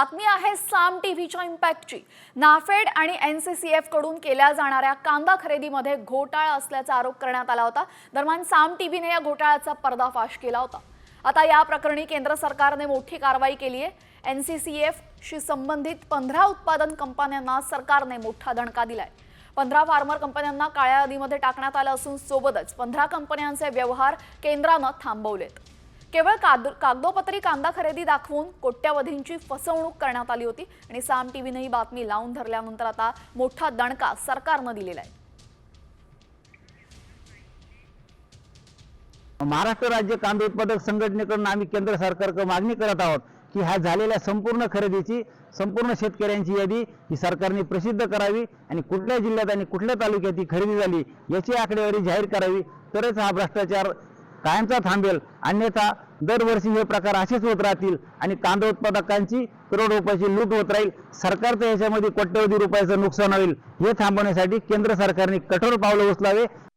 बातमी आहे साम टीव्हीच्या इम्पॅक्टची। नाफेड आणि एनसीसीएफ कडून केल्या जाणाऱ्या कांदा खरेदीमध्ये घोटाळा असल्याचा आरोप करण्यात आला होता। दरम्यान साम टीव्हीने या घोटाळ्याचा पर्दाफाश केला होता। आता या प्रकरणी केंद्र सरकारने मोठी कारवाई केली आहे। एनसीसीएफ शी संबंधित 15 उत्पादन कंपन्यांना सरकारने मोठा दणका दिलाय। 15 फार्मर कंपन्यांना काळ्या यादीमध्ये टाकण्यात आलं असून सोबतच 15 कंपन्यांचे व्यवहार केंद्राने थांबवलेत। केवळ कागदोपत्री कांदा खरेदी दाखवून कोट्यावधींची फसवणूक करण्यात आली होती आणि साम टीव्हीने ही बातमी लावून धरल्यानंतर आता मोठा दणका सरकारने दिलेला आहे। महाराष्ट्र राज्य कांदा उत्पादक संघटनेकडून आम्ही केंद्र सरकारकडे मागणी करत आहोत की ह्या झालेल्या संपूर्ण खरेदीची संपूर्ण शेतकऱ्यांची यादी ही सरकारने प्रसिद्ध करावी आणि कुठल्या जिल्ह्यात आणि कुठल्या तालुक्यात ही खरेदी झाली याची आकडेवारी जाहीर करावी, तरच हा भ्रष्टाचार कायमचा थांबेल। अन्यथा दरवर्षी हे प्रकार असेच होत राहतील आणि कांदा उत्पादकांची करोड रुपयाची लूट होत राहील। सरकारचं याच्यामध्ये कोट्यवधी रुपयाचं नुकसान होईल। हे थांबवण्यासाठी केंद्र सरकारने कठोर पावलं उचलावे।